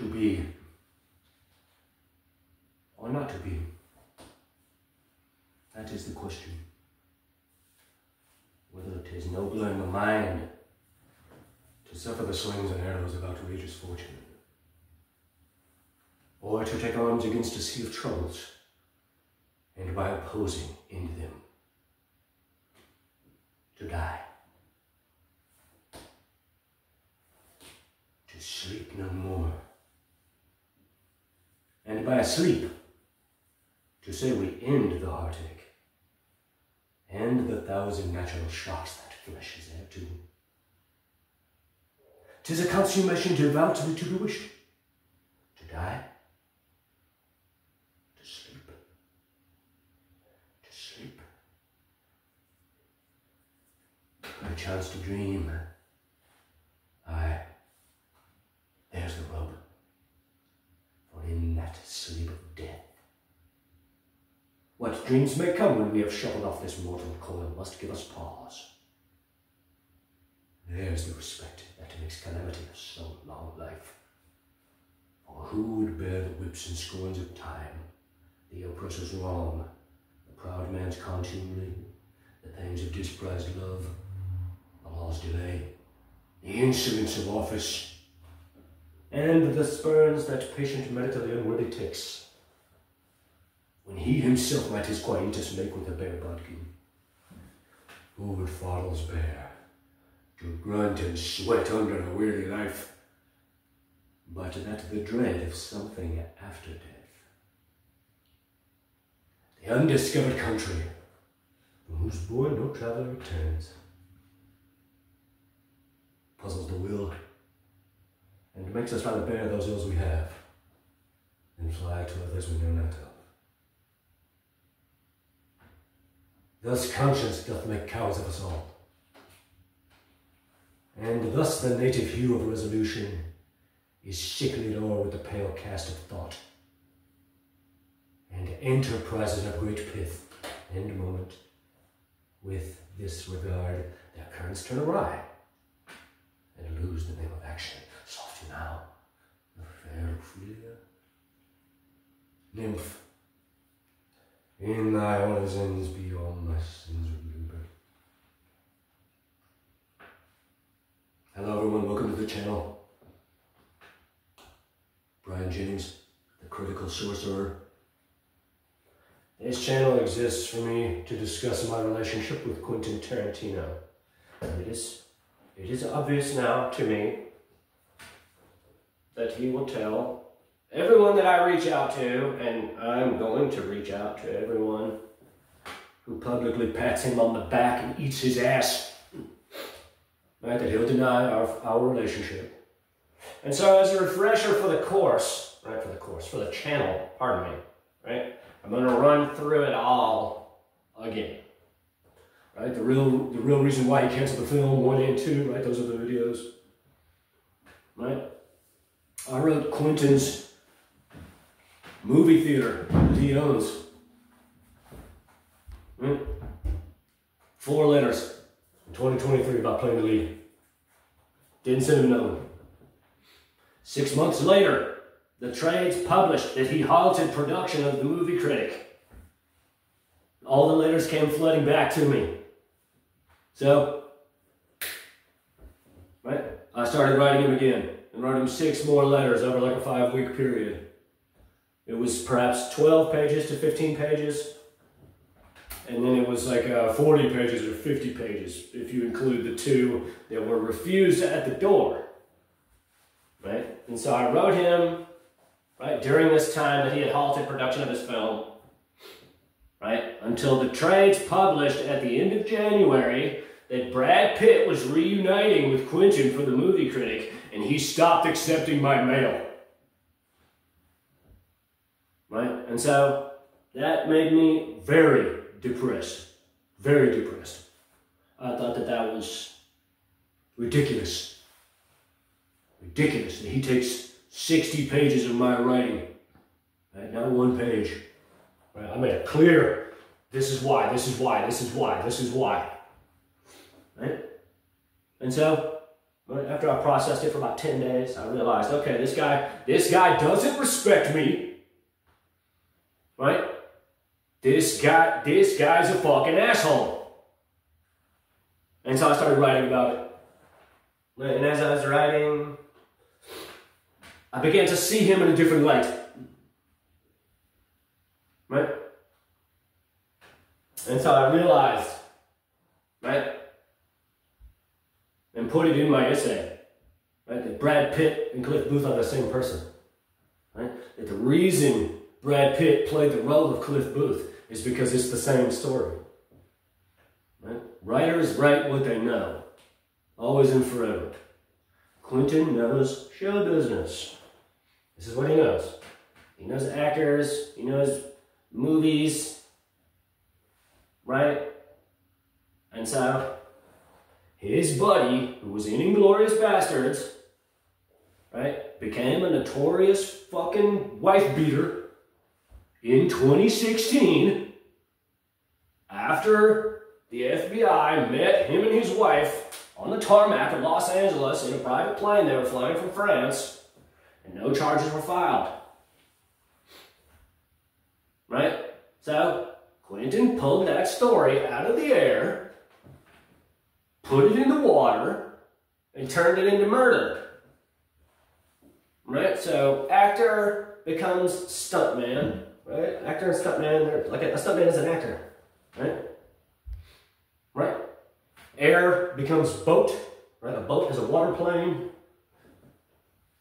to be or not to be? That is the question. Whether it is nobler in the mind to suffer the slings and arrows of outrageous fortune, or to take arms against a sea of troubles, and by opposing end them, to die, to sleep no more, and by a sleep, to say we end the heartache, and the thousand natural shocks that flesh is heir to. 'Tis a consummation devoutly to be wished, to die, to sleep, perchance to dream. Aye, there's the rub, for in that sleep of death, what dreams may come when we have shuffled off this mortal coil must give us pause. There's the respect that makes calamity of so long life. For who would bear the whips and scorns of time, the oppressor's wrong, the proud man's contumely, the pangs of disprized love, the law's delay, the insolence of office, and the spurns that patient merit of the unworthy takes, when he himself might his quietus make with a bare bodkin? Who would fardels bear, to grunt and sweat under a weary life, but that the dread of something after death? The undiscovered country, from whose bourne no traveller returns, puzzles the will, and makes us rather bear those ills we have, than fly to others we know not of. Thus conscience doth make cowards of us all, and thus the native hue of resolution is sicklied o'er with the pale cast of thought, and enterprises of great pith and moment, with this regard, their currents turn awry, and lose the name of action. Soft now, the fair Ophelia. Nymph, in thy orisons be all my sins remembered. Hello everyone, welcome to the channel. Brian Jennings, the critical sorcerer. This channel exists for me to discuss my relationship with Quentin Tarantino. It is obvious now to me that he will tell everyone that I reach out to, and I'm going to reach out to everyone who publicly pats him on the back and eats his ass, right, that he'll deny our relationship. And so as a refresher for the course, for the channel, pardon me, right, I'm going to run through it all again. Right, the real reason why he canceled the film 1 and 2, right, those are the videos. Right? I wrote Quentin's movie theater that he owns. Right? 4 letters in 2023 about playing the lead. Didn't send him another one. 6 months later, the trades published that he halted production of the movie Critic. All the letters came flooding back to me. So, right, I started writing him again and wrote him 6 more letters over like a 5-week period. It was perhaps 12 pages to 15 pages, and then it was like 40 pages or 50 pages if you include the 2 that were refused at the door. Right, and so I wrote him, right, during this time that he had halted production of his film, right, until the trades published at the end of January that Brad Pitt was reuniting with Quentin for the movie Critic, and he stopped accepting my mail. Right, and so that made me very depressed, very depressed. I thought that was ridiculous. Ridiculous that he takes 60 pages of my writing, right, not 1 page. Right, I made it clear, this is why, this is why, this is why, this is why. Right? And so, Right? After I processed it for about 10 days, I realized, okay, this guy doesn't respect me. Right? This guy's a fucking asshole. And so I started writing about it. Right? And as I was writing, I began to see him in a different light. Right? And so I realized, right, and put it in my essay, right, that Brad Pitt and Cliff Booth are the same person. Right? That the reason Brad Pitt played the role of Cliff Booth is because it's the same story. Right? Writers write what they know, always and forever. Quentin knows show business. This is what he knows. He knows actors, he knows movies, right? And so, his buddy, who was in Inglourious Bastards, right, became a notorious fucking wife beater in 2016 after the FBI met him and his wife on the tarmac of Los Angeles in a private plane they were flying from France, and no charges were filed. Right? So, Quentin pulled that story out of the air, put it in the water, and turned it into murder. Right? So, actor becomes stuntman. Right? Actor and stuntman, like a stuntman is an actor. Right? Right? Air becomes boat. Right? A boat is a water plane.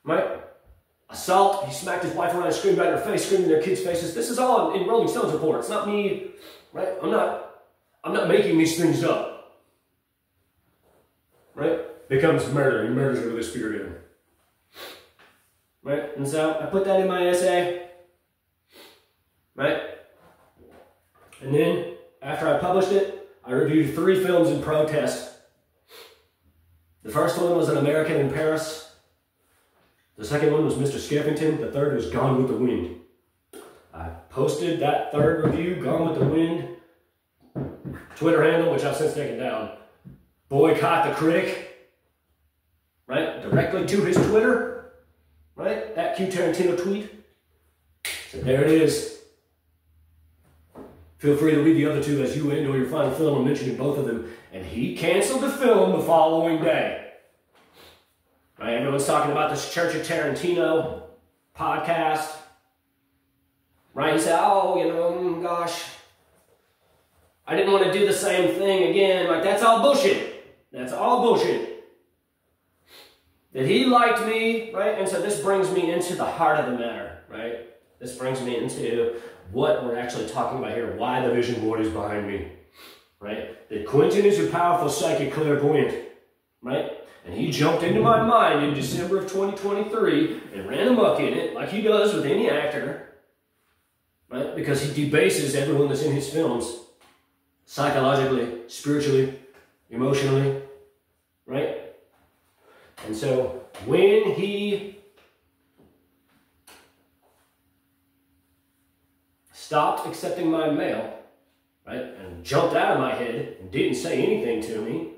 Right? Assault, he smacked his wife around and screamed right in her face, screaming in their kids' faces. This is all in Rolling Stone's report. It's not me, right? I'm not making these things up. Right? Becomes murder. He murders her with a spear gun. Right? And so I put that in my essay. Right? And then, after I published it, I reviewed 3 films in protest. The first one was An American in Paris. The second one was Mr. Skeffington. The third was Gone with the Wind. I posted that third review, Gone with the Wind, Twitter handle, which I've since taken down. Boycott the Critic. Right? Directly to his Twitter. Right? That Q Tarantino tweet. So there it is. Feel free to read the other 2 as you enjoy your final film. I'm mentioning both of them. And he canceled the film the following day. Right, everyone's talking about this Church of Tarantino podcast. Right? He said, oh, you know, gosh, I didn't want to do the same thing again. Like, that's all bullshit. That's all bullshit. That he liked me, right? And so this brings me into the heart of the matter, right? This brings me into what we're actually talking about here, why the vision board is behind me, right? That Quentin is a powerful psychic clairvoyant, right? And he jumped into my mind in December of 2023 and ran amok in it, like he does with any actor, right? Because he debases everyone that's in his films, psychologically, spiritually, emotionally, right? And so when he stopped accepting my mail, right, and jumped out of my head and didn't say anything to me,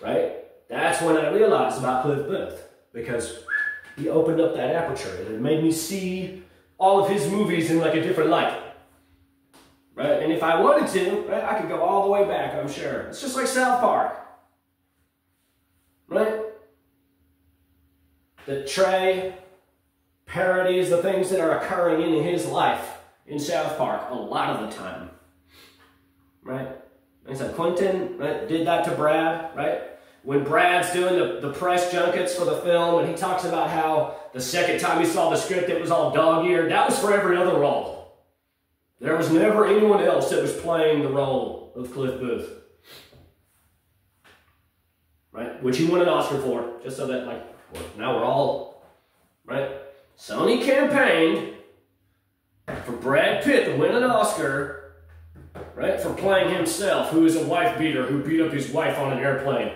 right? That's when I realized about Cliff Booth, because he opened up that aperture and it made me see all of his movies in like a different light, right? And if I wanted to, right, I could go all the way back, I'm sure. It's just like South Park, right? That Trey parodies the things that are occurring in his life in South Park a lot of the time, right? And so Quentin, right, did that to Brad, right? When Brad's doing the press junkets for the film and he talks about how the second time he saw the script it was all dog-eared, that was for every other role. There was never anyone else that was playing the role of Cliff Booth. Right? Which he won an Oscar for, just so that, like, now we're all, right? Sony campaigned for Brad Pitt to win an Oscar, right, for playing himself, who is a wife beater who beat up his wife on an airplane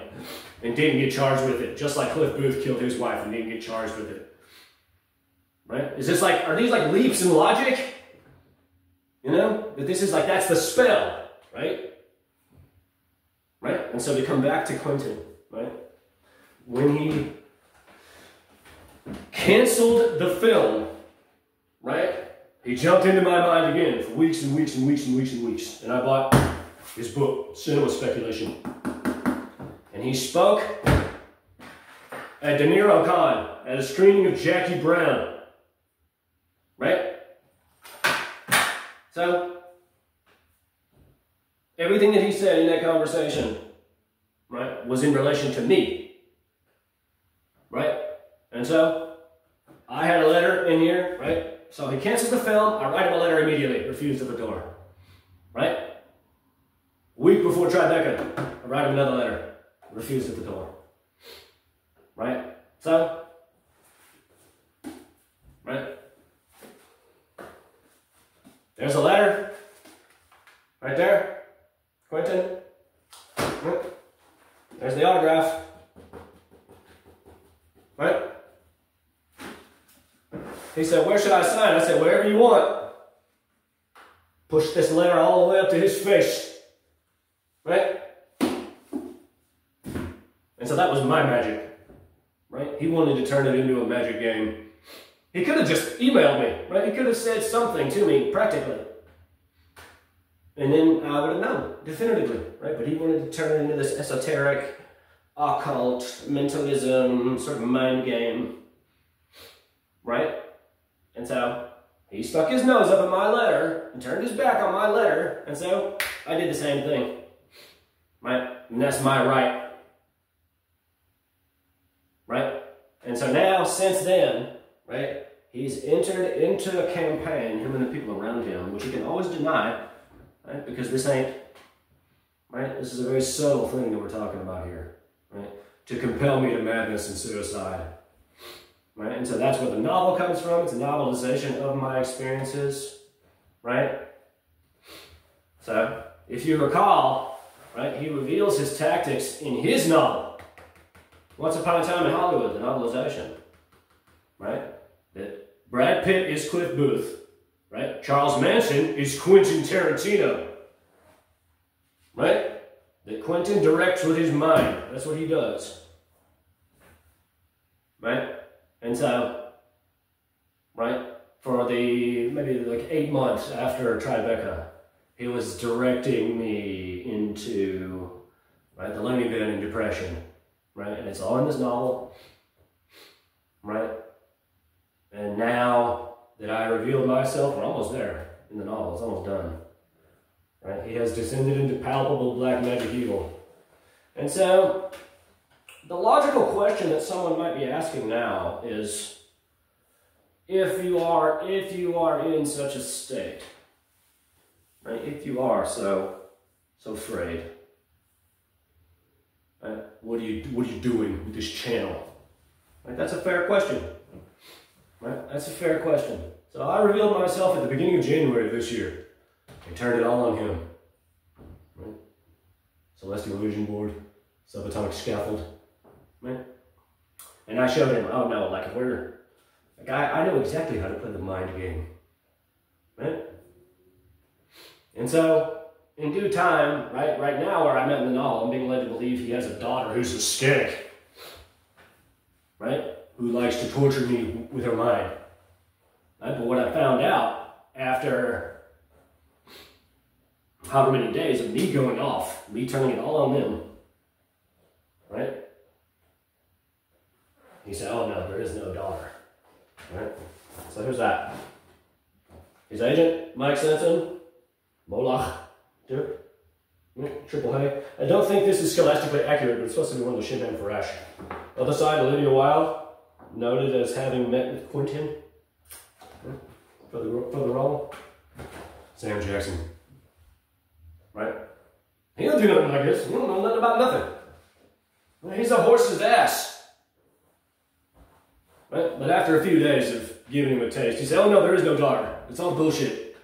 and didn't get charged with it, just like Cliff Booth killed his wife and didn't get charged with it. Right? Is this like, are these like leaps in logic? You know? That this is like, that's the spell, right? Right? And so we come back to Quentin, right? when he canceled the film, right? He jumped into my mind again for weeks and weeks and weeks and weeks and weeks. And I bought his book, Cinema Speculation. And he spoke at De Niro Con at a screening of Jackie Brown. Right? So, everything that he said in that conversation, right, was in relation to me. Right? And so, I had a letter in here, right? So he cancels the film, I write him a letter immediately, refused at the door. Right? A week before Tribeca, I write him another letter, refused at the door. Right? So, right? There's a letter, right there, Quentin. There's the autograph, right? He said, where should I sign? I said, wherever you want. Pushed this letter all the way up to his face, right? And so that was my magic, right? He wanted to turn it into a magic game. He could have just emailed me, right? He could have said something to me practically. And then I would have known definitively, right? But he wanted to turn it into this esoteric, occult, mentalism, sort of mind game, right? And so he stuck his nose up in my letter and turned his back on my letter. And so I did the same thing, right? And that's my right, right? And so now, since then, right, he's entered into a campaign, him and the people around him, which he can always deny, right? Because this ain't, right? This is a very subtle thing that we're talking about here, right? To compel me to madness and suicide, right? And so that's where the novel comes from. It's a novelization of my experiences, right? So, if you recall, right, he reveals his tactics in his novel, Once Upon a Time in Hollywood, the novelization, right? That Brad Pitt is Cliff Booth, right? Charles Manson is Quentin Tarantino, right? That Quentin directs with his mind. That's what he does, right? And so, right, for the maybe like 8 months after Tribeca, he was directing me into, right, the Lonely Man and depression, right? And it's all in this novel, right? And now that I revealed myself, we're almost there in the novel, it's almost done, right? He has descended into palpable black magic evil. And so, the logical question that someone might be asking now is, if you are in such a state, right? If you are so afraid, right? What are you doing with this channel? Right? That's a fair question. Right? That's a fair question. So I revealed myself at the beginning of January of this year and turned it all on him. Right? Celestial vision board, subatomic scaffold. Right? And I showed him, oh no, like if we're, like I know exactly how to play the mind game. Right? And so, in due time, right now where I'm at in the novel, I'm being led to believe he has a daughter who's a skink. Right? Who likes to torture me with her mind. Right? But what I found out after however many days of me going off, me turning it all on them, right? He said, oh no, there is no daughter. Right? So here's that. His agent, Mike Sensen, Molach, Triple A. I don't think this is scholastically accurate, but it's supposed to be one of the Shimon Farash. Other side, Olivia Wilde, noted as having met with Quentin for the role. Sam Jackson. Right? He don't do nothing like this. He don't know nothing about nothing. He's a horse's ass. Right? But after a few days of giving him a taste, he said, oh no, there is no daughter. It's all bullshit.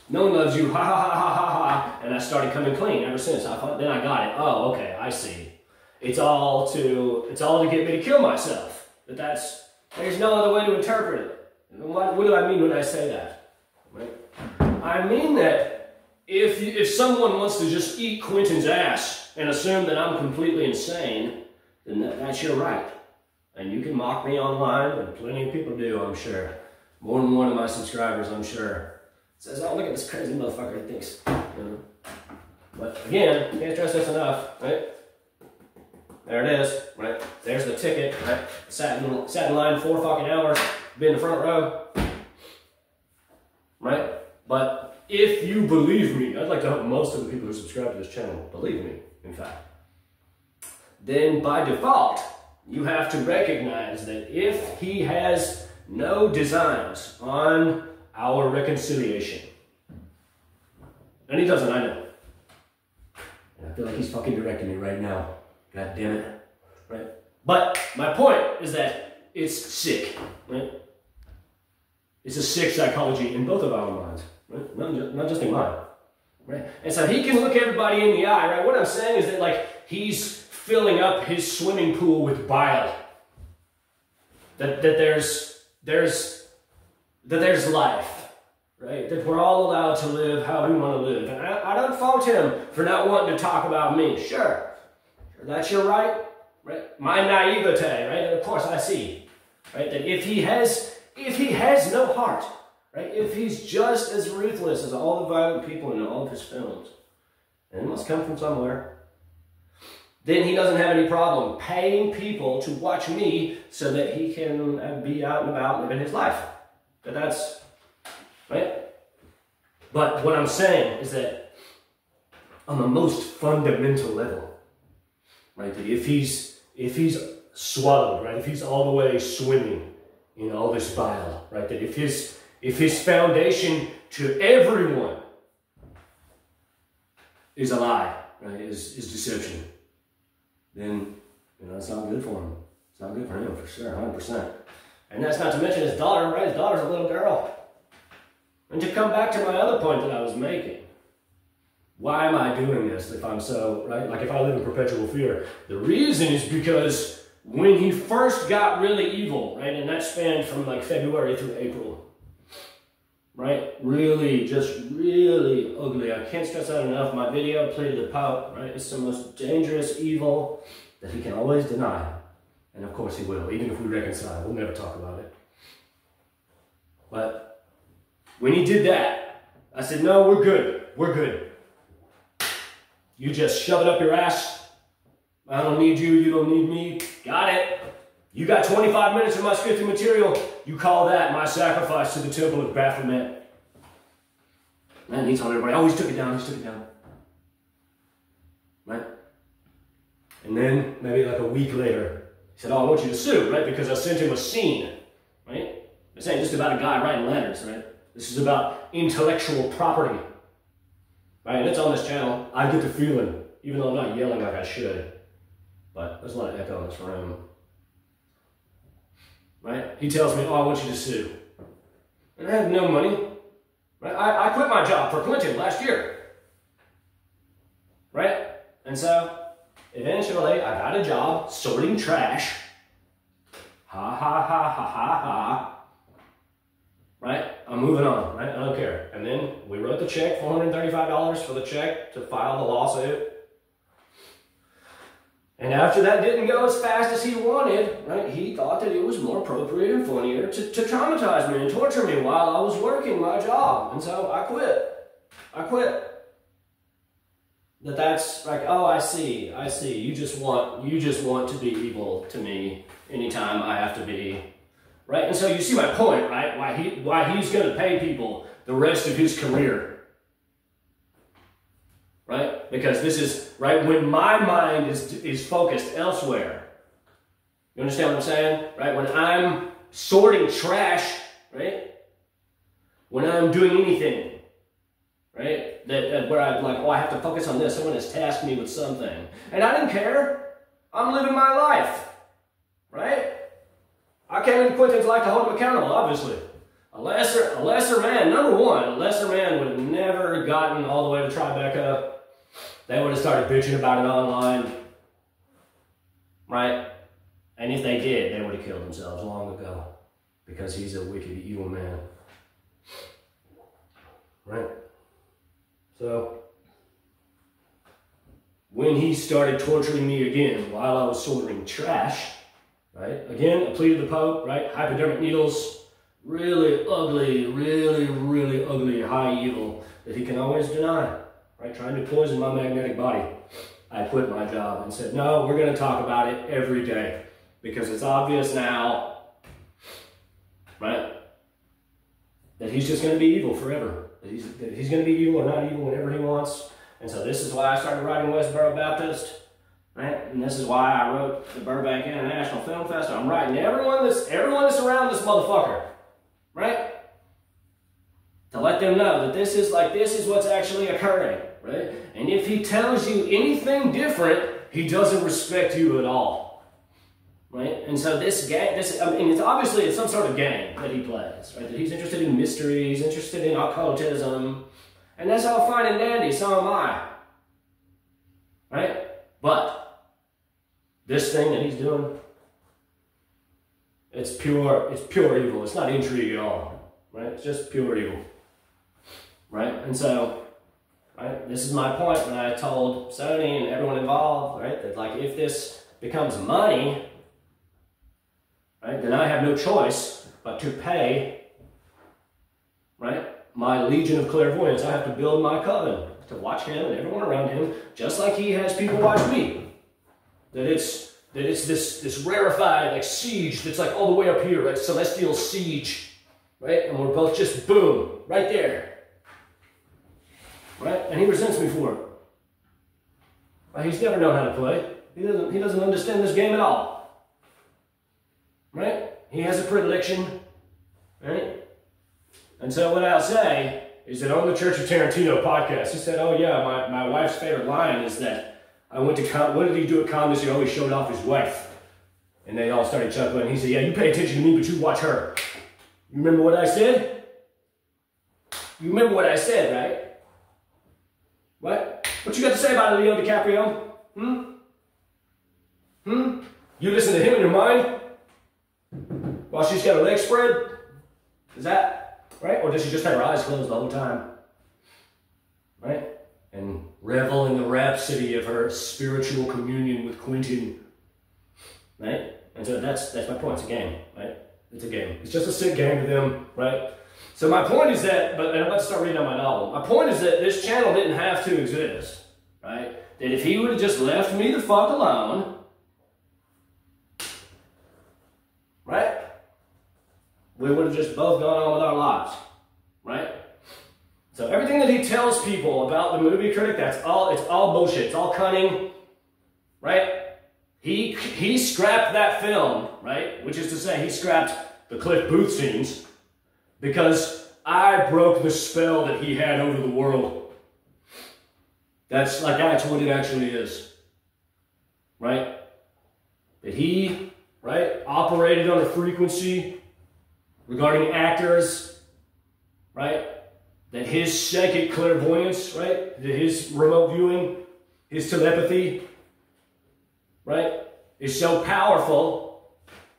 No one loves you, ha ha ha ha ha ha. And I started coming clean ever since. Then I got it. Oh, okay, I see. It's all to get me to kill myself. But there's no other way to interpret it. What do I mean when I say that? Right? I mean that if someone wants to just eat Quentin's ass and assume that I'm completely insane, then that's your right. And you can mock me online, and plenty of people do, I'm sure. More than one of my subscribers, I'm sure, says, oh, look at this crazy motherfucker, he thinks, you know. But again, can't stress this enough, right? There it is, right? There's the ticket, right? Sat in line 4 fucking hours, be in the front row, right? But if you believe me, I'd like to hope most of the people who subscribe to this channel believe me, in fact, then by default, you have to recognize that if he has no designs on our reconciliation, and he doesn't, I know. And I feel like he's fucking directing me right now. God damn it. Right? But my point is that it's sick, right? It's a sick psychology in both of our minds, right? Not just in mine, right? And so he can look everybody in the eye, right? What I'm saying is that, like, he's filling up his swimming pool with bile. That there's life, right? That we're all allowed to live how we want to live. And I don't fault him for not wanting to talk about me. Sure, that's your right, right? My naivete, right? And of course I see, right? That if he has no heart, right? If he's just as ruthless as all the violent people in all of his films, and it must come from somewhere, then he doesn't have any problem paying people to watch me so that he can be out and about living his life. But that's, right? But what I'm saying is that on the most fundamental level, right, that if he's swallowed, right, if he's all the way swimming in all this bile, right, that if his foundation to everyone is a lie, right, is deception, then, you know, it's not good for him. It's not good for him, for sure, 100%. And that's not to mention his daughter, right? His daughter's a little girl. And to come back to my other point that I was making, why am I doing this if I'm so, right? Like if I live in perpetual fear. The reason is because when he first got really evil, right? And that spanned from like February through April, right? Really, just really ugly. I can't stress that enough. My video, Plea to the Pope, right? It's the most dangerous evil that he can always deny. And of course he will, even if we reconcile. We'll never talk about it. But when he did that, I said, no, we're good. We're good. You just shove it up your ass. I don't need you. You don't need me. Got it. You got 25 minutes of my scripted material. You call that my sacrifice to the temple of Baphomet. And he told everybody, oh, he took it down. He took it down. Right? And then, maybe like a week later, he said, oh, I want you to sue, right? Because I sent him a scene, right? This ain't just about a guy writing letters, right? This is about intellectual property, right? And it's on this channel. I get the feeling, even though I'm not yelling like I should, but there's a lot of echo in this room, right? He tells me, oh, I want you to sue. And I have no money, right? I quit my job for Quentin last year, right? And so, eventually, I got a job sorting trash. Ha, ha, ha, ha, ha, ha. Right? I'm moving on, right? I don't care. And then we wrote the check, $435 for the check to file the lawsuit. And after that didn't go as fast as he wanted, right? He thought that it was more appropriate and funnier to traumatize me and torture me while I was working my job. And so I quit. I quit. That's like, oh, I see. You just want to be evil to me anytime I have to be. Right? And so you see my point, right? Why he's going to pay people the rest of his career. Right? Because this is, right, when my mind is focused elsewhere. You understand what I'm saying? Right? When I'm sorting trash, right? When I'm doing anything, right? That where I'm like, oh, I have to focus on this. Someone has tasked me with something. And I didn't care. I'm living my life. Right? I came into Quentin's life to hold him accountable, obviously. A lesser man, number one, a lesser man would have never gotten all the way to Tribeca. They would have started bitching about it online. Right? And if they did, they would have killed themselves long ago. Because he's a wicked, evil man. Right? So, when he started torturing me again while I was sorting trash, right? Again, a plea to the Pope, right? Hypodermic needles, really ugly, really ugly high evil that he can always deny, right? Trying to poison my magnetic body. I quit my job and said, no, we're going to talk about it every day because it's obvious now, right, that he's just going to be evil forever. That he's going to be evil or not evil whenever he wants. And so this is why I started writing Westboro Baptist, right? And this is why I wrote the Burbank International Film Festival. I'm writing everyone that's around this motherfucker, right? To let them know that this is what's actually occurring, right? And if he tells you anything different, he doesn't respect you at all, right? And so this game, it's some sort of game that he plays, right? That he's interested in mystery, he's interested in occultism, and that's all fine and dandy, so am I, right? But this thing that he's doing, it's pure evil. It's not intrigue at all, right? It's just pure evil, right? And so, right, this is my point when I told Sony and everyone involved, right, that like if this becomes money, right, then I have no choice but to pay, right, my legion of clairvoyants. I have to build my coven to watch him and everyone around him, just like he has people watch me. That it's this rarefied like siege that's like all the way up here, like celestial siege, right? And we're both just boom, right there, right? And he resents me for it. Right? He's never known how to play. He doesn't understand this game at all, right? He has a predilection, right? And so what I'll say is that on the Church of Tarantino podcast, he said, oh yeah, my wife's favorite line is that I went to what did he do at Con this year? Oh, he showed off his wife. And they all started chuckling. He said, yeah, you pay attention to me, but you watch her. You remember what I said? You remember what I said, right? What? What you got to say about Leo DiCaprio? You listen to him in your mind? While she's got her legs spread? Is that... right? Or does she just have her eyes closed the whole time? Right? And revel in the rhapsody of her spiritual communion with Quentin. Right? And so that's my point. It's a game, right? It's a game. It's just a sick game to them, right? So my point is that, and I'm about to start reading out my novel. My point is that this channel didn't have to exist, right? That if he would have just left me the fuck alone, right? We would have just both gone on with our lives, right? So everything that he tells people about the movie Critic, it's all bullshit. It's all cunning, right? He scrapped that film, right? Which is to say, he scrapped the Cliff Booth scenes because I broke the spell that he had over the world. That's what it actually is, right? That he, right, operated on a frequency regarding actors, right? That his psychic clairvoyance, right? That his remote viewing, his telepathy, right? Is so powerful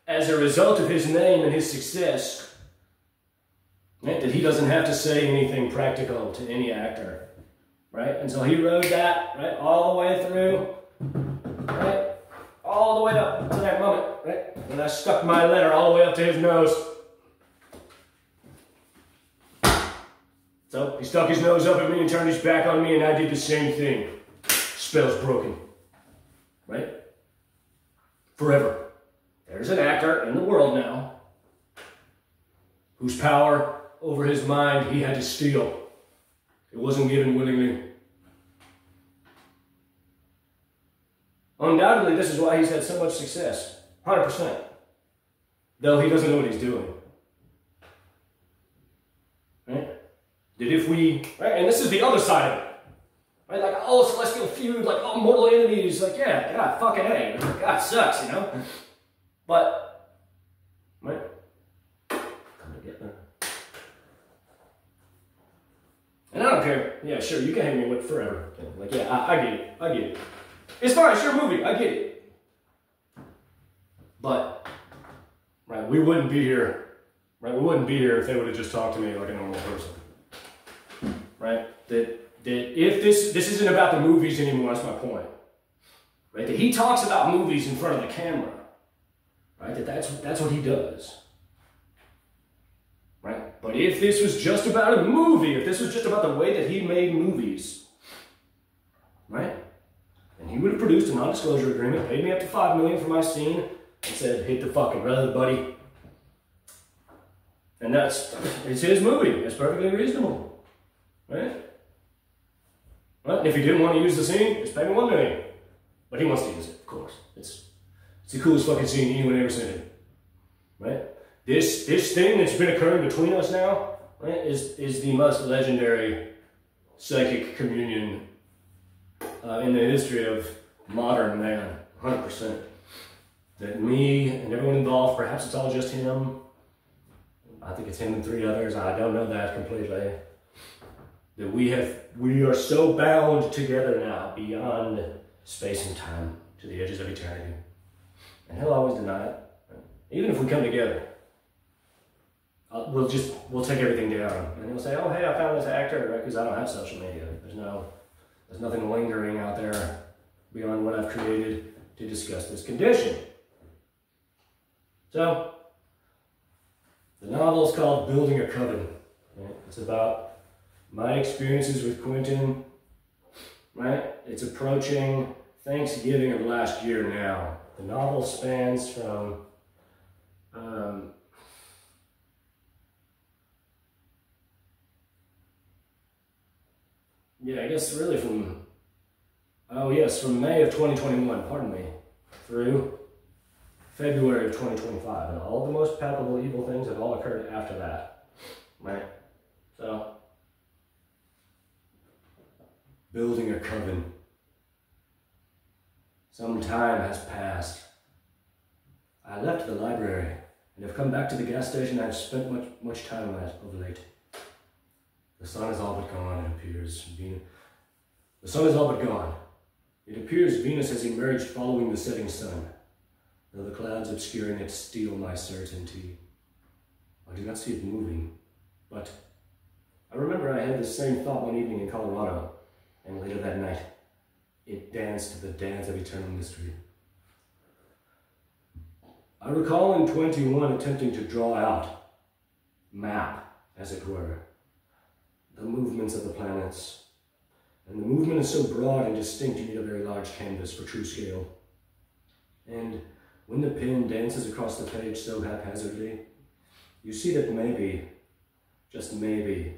as a result of his name and his success, right? That he doesn't have to say anything practical to any actor, right? And so he rode that, right? All the way through, right? All the way up to that moment, right? And I stuck my letter all the way up to his nose. So he stuck his nose up at me and turned his back on me, and I did the same thing. Spell's broken. Right? Forever. There's an actor in the world now whose power over his mind he had to steal. It wasn't given willingly. Undoubtedly, this is why he's had so much success. 100%. Though he doesn't know what he's doing. Right? That if we, right, and this is the other side of it, right, like, oh, celestial feud, like, oh, mortal enemies, like, yeah, God, fucking A, God sucks, you know, but, right, come together, and I don't care, yeah, sure, you can hang me with forever, like, yeah, I get it, it's fine, it's your movie, I get it, but, right, we wouldn't be here if they would have just talked to me like a normal person. Right? That if this isn't about the movies anymore, that's my point. right? That he talks about movies in front of the camera, right? That's what he does, right? But if this was just about a movie, if this was just about the way that he made movies, right? And he would have produced a non-disclosure agreement, paid me up to $5 million for my scene, and said, hit the fucking road, buddy. And it's his movie. It's perfectly reasonable, right? Well, if he didn't want to use the scene, just pay me $1 million. But he wants to use it, of course. It's the coolest fucking scene anyone ever seen, right? This thing that's been occurring between us now, right, is the most legendary psychic communion in the history of modern man, 100%. That me and everyone involved, perhaps it's all just him. I think it's him and 3 others. I don't know that completely. That we are so bound together now beyond space and time to the edges of eternity. And he'll always deny it. Even if we come together, we'll take everything down. And he'll say, oh, hey, I found this actor, right? Because I don't have social media. There's nothing lingering out there beyond what I've created to discuss this condition. So, the novel is called Building a Coven. Right? It's about my experiences with Quentin, right? It's approaching Thanksgiving of last year now. The novel spans from I guess really from May of 2021, pardon me, through February of 2025. And all the most palpable evil things have all occurred after that, right? So, building a coven. Some time has passed. I left the library and have come back to the gas station I've spent much time at of late. The sun is all but gone, it appears. The sun is all but gone. It appears Venus has emerged following the setting sun, though the clouds obscuring it steal my certainty. I do not see it moving, but I remember I had the same thought one evening in Colorado, and later that night, it danced the dance of eternal mystery. I recall in 21 attempting to draw out, map, as it were, the movements of the planets. And the movement is so broad and distinct you need a very large canvas for true scale. And when the pen dances across the page so haphazardly, you see that maybe, just maybe,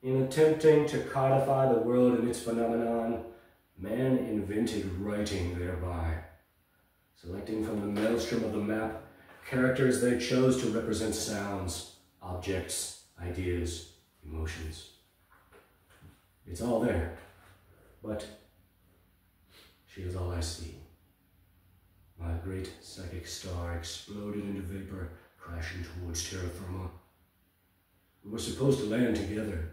in attempting to codify the world and its phenomenon, man invented writing thereby, selecting from the maelstrom of the map characters they chose to represent sounds, objects, ideas, emotions. It's all there, but she is all I see. My great psychic star exploded into vapor, crashing towards terra firma. We were supposed to land together.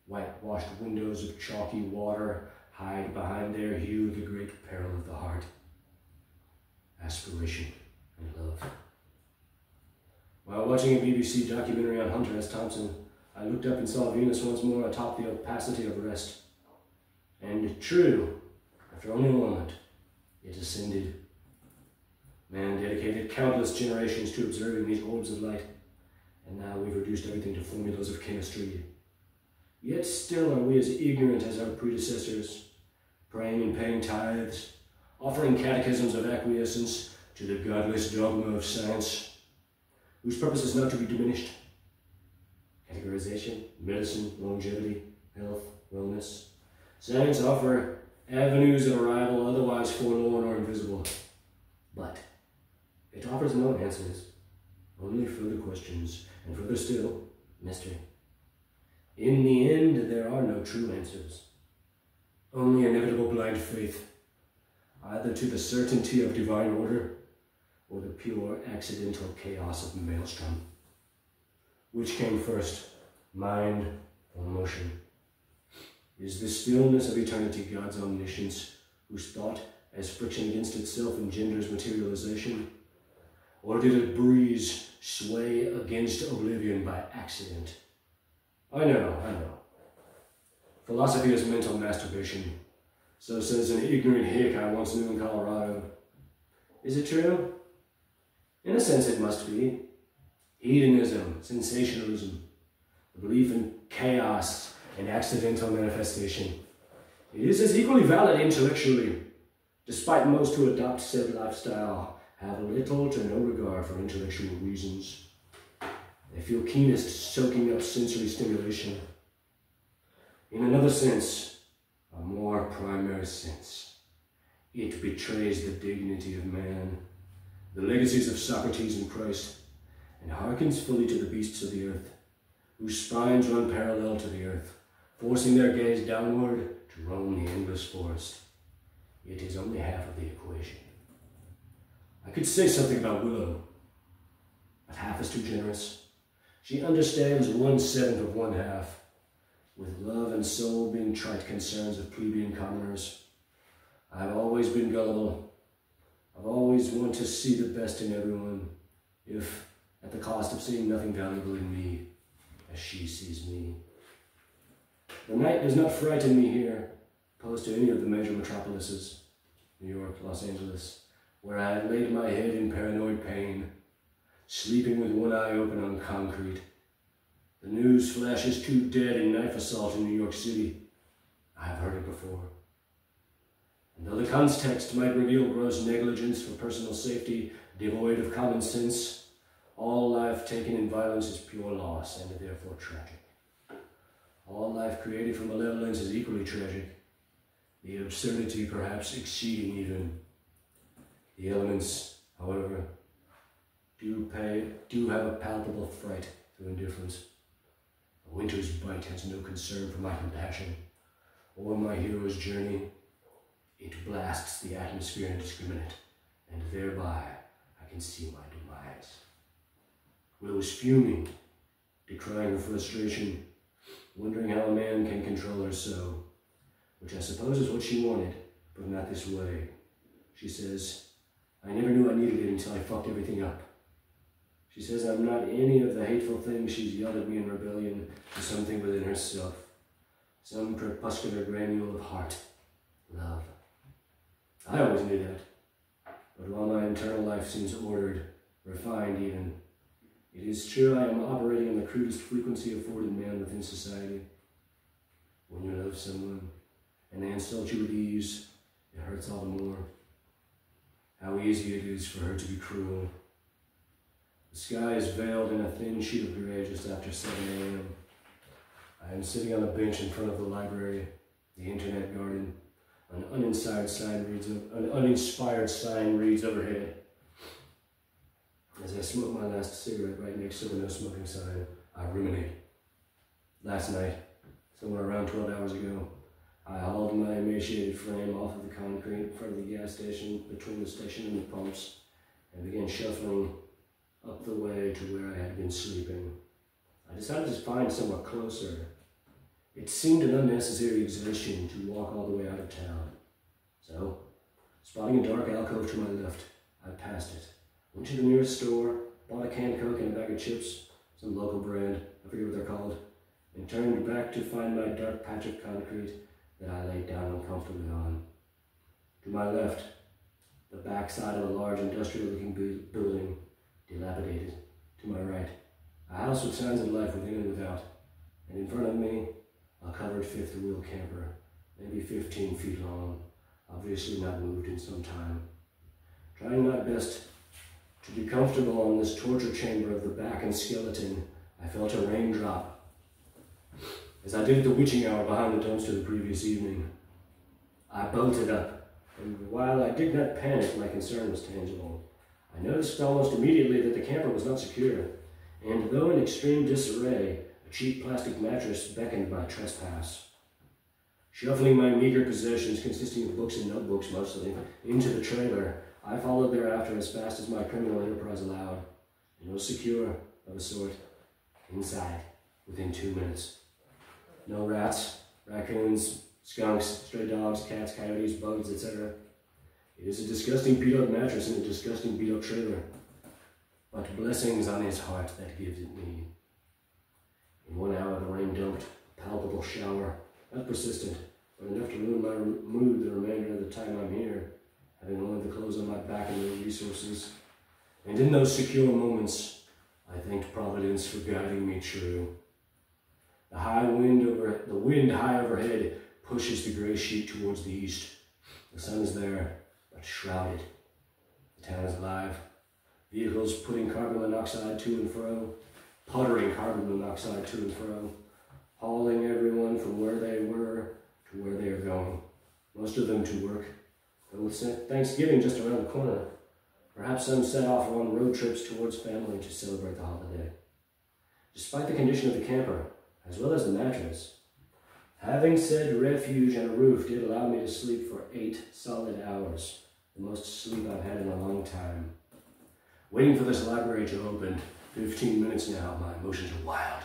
Whitewashed windows of chalky water hide behind their hue the great peril of the heart. Aspiration and love. While watching a BBC documentary on Hunter S. Thompson, I looked up and saw Venus once more atop the opacity of rest. And true, after only a moment, it ascended. Man dedicated countless generations to observing these orbs of light, and now we've reduced everything to formulas of chemistry. Yet still are we as ignorant as our predecessors, praying and paying tithes, offering catechisms of acquiescence to the godless dogma of science, whose purpose is not to be diminished. Categorization, medicine, longevity, health, wellness. Science offer avenues of arrival otherwise forlorn or invisible, but it offers no answers, only further questions, and further still, mystery. In the end, there are no true answers, only inevitable blind faith, either to the certainty of divine order or the pure accidental chaos of maelstrom. Which came first, mind or motion? Is the stillness of eternity God's omniscience, whose thought, as friction against itself, engenders materialization? Or did a breeze sway against oblivion by accident? I know. Philosophy is mental masturbation, So says an ignorant hick I once knew in Colorado. Is it true? In a sense it must be. Hedonism, sensationalism, the belief in chaos and accidental manifestation. It is as equally valid intellectually, despite most who adopt said lifestyle have little to no regard for intellectual reasons. They feel keenest soaking up sensory stimulation. In another sense, a more primary sense, it betrays the dignity of man, the legacies of Socrates and Christ, and hearkens fully to the beasts of the earth, whose spines run parallel to the earth, forcing their gaze downward to roam the endless forest. It is only half of the equation. I could say something about Willow, but half is too generous. She understands 1/7 of 1/2, with love and soul being trite concerns of plebeian commoners. I've always been gullible. I've always wanted to see the best in everyone, if at the cost of seeing nothing valuable in me, as she sees me. The night does not frighten me here, opposed to any of the major metropolises, New York, Los Angeles, where I had laid my head in paranoid pain, sleeping with one eye open on concrete. The news flashes 2 dead in knife assault in New York City. I have heard it before. And though the context might reveal gross negligence for personal safety, devoid of common sense, all life taken in violence is pure loss and therefore tragic. All life created from malevolence is equally tragic, the absurdity perhaps exceeding even. The elements, however, do have a palpable fright through indifference. A winter's bite has no concern for my compassion or my hero's journey. It blasts the atmosphere indiscriminate, and thereby I can see my demise. Willow is fuming, decrying her frustration, wondering how a man can control her so, which I suppose is what she wanted, but not this way. She says, I never knew I needed it until I fucked everything up. She says I'm not any of the hateful things she's yelled at me in rebellion to something within herself, some crepuscular granule of heart, love. I always knew that, but while my internal life seems ordered, refined even, it is true I am operating on the crudest frequency afforded man within society. When you love someone, and they insult you with ease, it hurts all the more. How easy it is for her to be cruel. The sky is veiled in a thin sheet of gray just after 7 a.m. I am sitting on a bench in front of the library, the internet garden. An uninspired sign reads overhead. As I smoke my last cigarette right next to the no smoking sign, I ruminate. Last night, somewhere around 12 hours ago, I hauled my emaciated frame off of the concrete in front of the gas station, between the station and the pumps, and began shuffling up the way to where I had been sleeping. I decided to find somewhere closer. It seemed an unnecessary exertion to walk all the way out of town. So, spotting a dark alcove to my left, I passed it, went to the nearest store, bought a canned Coke and a bag of chips, some local brand, I forget what they're called, and turned back to find my dark patch of concrete that I laid down uncomfortably on. To my left, the backside of a large industrial-looking building, dilapidated. To my right, a house with signs of life within and without, and in front of me, a covered fifth-wheel camper, maybe 15 feet long, obviously not moved in some time. Trying my best to be comfortable on this torture chamber of the back and skeleton, I felt a raindrop, as I did at the witching hour behind the dumpster the previous evening. I bolted up, and while I did not panic, my concern was tangible. I noticed almost immediately that the camper was not secure, and though in extreme disarray, a cheap plastic mattress beckoned my trespass. Shuffling my meager possessions, consisting of books and notebooks mostly, into the trailer, I followed thereafter as fast as my criminal enterprise allowed, and was secure, of a sort, inside, within 2 minutes. No rats, raccoons, skunks, stray dogs, cats, coyotes, bugs, etc. It is a disgusting beat-up mattress in a disgusting beat-up trailer, but blessings on his heart that gives it me. In 1 hour the rain dumped, a palpable shower, not persistent, but enough to ruin my mood the remainder of the time I'm here, having only the clothes on my back and no resources. And in those secure moments, I thanked Providence for guiding me true. The wind high overhead pushes the gray sheet towards the east. The sun is there, but shrouded. The town is alive. Vehicles putting carbon monoxide to and fro, puttering carbon monoxide to and fro, hauling everyone from where they were to where they are going. Most of them to work, but with Thanksgiving just around the corner, perhaps some set off on road trips towards family to celebrate the holiday. Despite the condition of the camper, as well as the mattress, having said refuge and a roof did allow me to sleep for 8 solid hours, the most sleep I've had in a long time. Waiting for this library to open, 15 minutes now, my emotions are wild.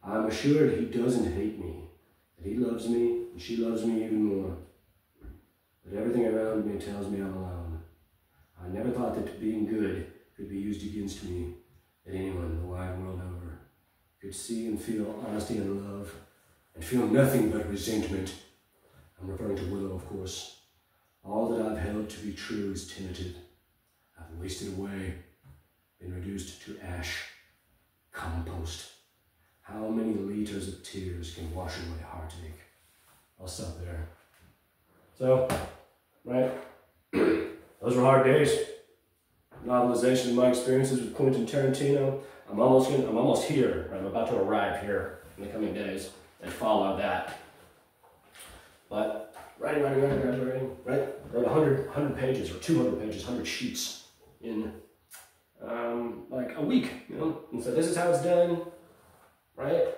I'm assured he doesn't hate me, that he loves me, and she loves me even more. But everything around me tells me I'm alone. I never thought that being good could be used against me, that anyone the wide world over could see and feel honesty and love, and feel nothing but resentment. I'm referring to Willow, of course. All that I've held to be true is tentative. I've wasted away, been reduced to ash, compost. How many liters of tears can wash away heartache? I'll stop there. So, right, those were hard days. Novelization of my experiences with Quentin Tarantino. I'm almost here. I'm about to arrive here in the coming days and follow that. But writing, right? Wrote 100 pages or 200 pages, 100 sheets in like a week, you know? And so this is how it's done, right?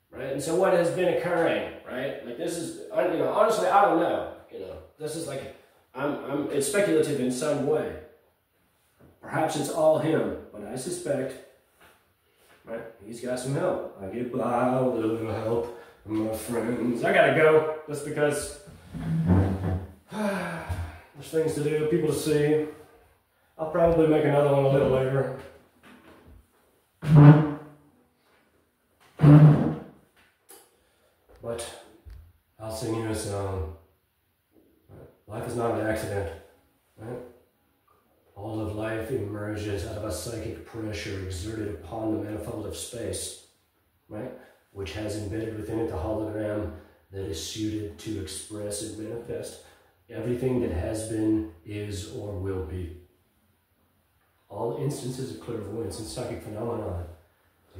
Right? And so what has been occurring, right? Like this is, you know, honestly, I don't know, you know. This is like, it's speculative in some way. Perhaps it's all him, but I suspect, right, he's got some help. I get by with a little help from my friends. I gotta go, just because there's things to do, people to see. I'll probably make another one a little later. But I'll sing you a song. Life is not an accident, right? All of life emerges out of a psychic pressure exerted upon the manifold of space, right? Which has embedded within it the hologram that is suited to express and manifest everything that has been, is, or will be. All instances of clairvoyance and psychic phenomenon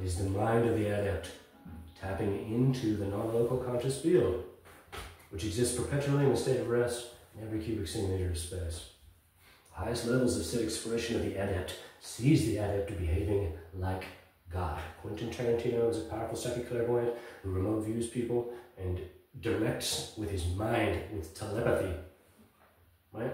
is the mind of the adept tapping into the non-local conscious field, which exists perpetually in a state of rest in every cubic centimeter of space. Highest levels of said expression of the adept sees the adept behaving like God. Quentin Tarantino is a powerful psychic clairvoyant who remote views people and directs with his mind, with telepathy, right?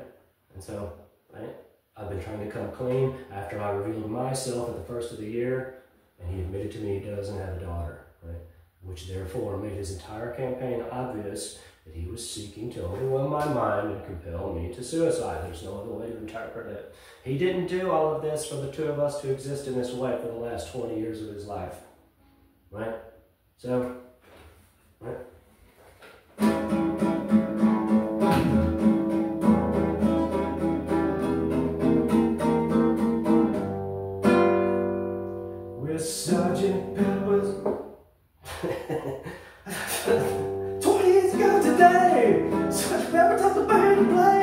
And so, right, I've been trying to come clean after I revealed myself at the first of the year, and he admitted to me he doesn't have a daughter, right? Which therefore made his entire campaign obvious that he was seeking to overwhelm my mind and compel me to suicide. There's no other way to interpret it. He didn't do all of this for the two of us to exist in this way for the last 20 years of his life, right? So, right? With Sergeant Pepper's 20 years ago today, Sergeant Pepper taught the band to play,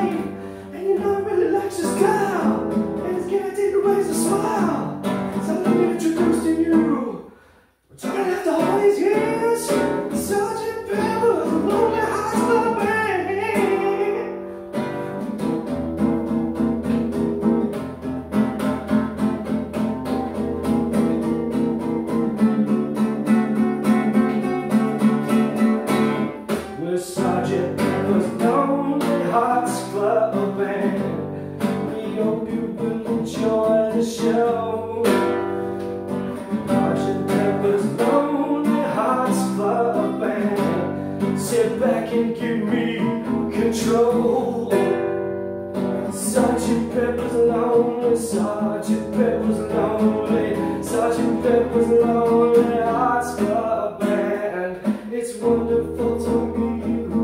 and you know he really likes your style, and he's guaranteed to raise a smile. So let me introduce to you, we're talking after all these years, Sergeant Pepper's Lonely Hearts Club Band. Sergeant Pepper's Lonely Hearts Club Band. We hope you will enjoy the show. Sergeant Pepper's Lonely Hearts Club Band. Sit back and give me control. Sergeant Pepper's lonely, Sergeant Pepper's lonely, Sergeant Pepper's Lonely Hearts Club Band. It's wonderful to be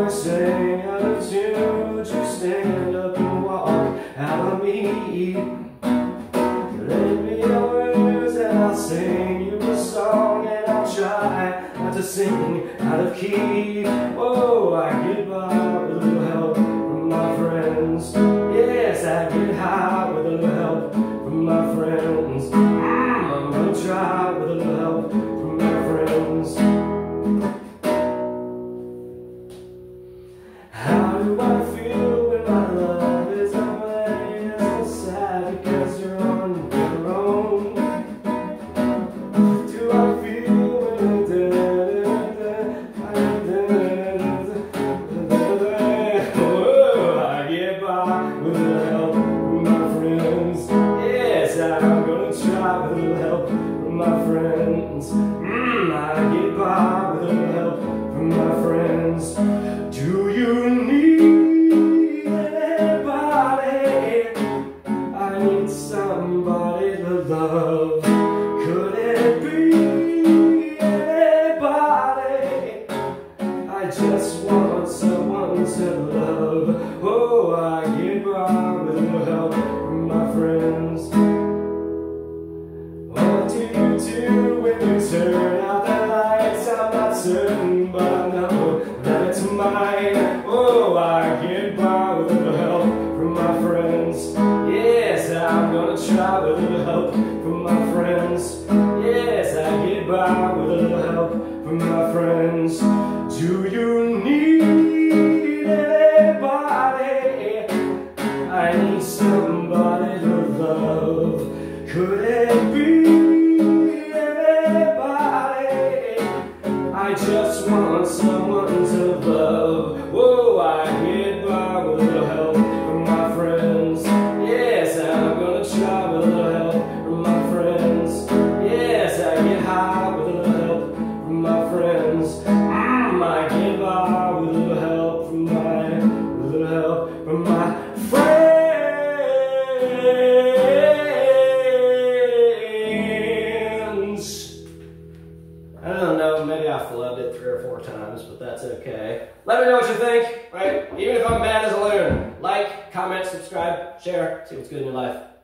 I sing out of tune, would you stand up and walk out of me? Lend me your ears and I'll sing you a song, and I'll try not to sing out of key. Oh, I get by with a little help from my friends. Yes, I get high with a little help from my friends. I'm gonna try with a little help from my friends. How do I feel when my love is away? So sad because you're on your own. Do I feel when oh, I get by with a little help from my friends. Yes, I'm gonna try with a little help from my friends. I get by with a little help from my friends. Do you need anybody? I need somebody to love. Could it be anybody? I just want someone to love. Oh, I get by with a little help from my friends. What do you do when you turn out the lights? I'm not certain, but I know that it's mine. Oh, I get by with a little help from my friends. Yes, I'm gonna try with a little help from my friends. Yes, I get by with a little help from my friends. Do you need anybody? I need somebody to love. Could it be anybody? I just want someone to love. Whoa, I get by with a little help from my friends. Yes, I'm gonna try with a little help from my friends. Yes, I get high with a little help from my friends. I get by with a little help from my friends. I don't know, maybe I flubbed it 3 or 4 times, but that's okay. Let me know what you think, right? Even if I'm bad as a loon. Like, comment, subscribe, share, see what's good in your life.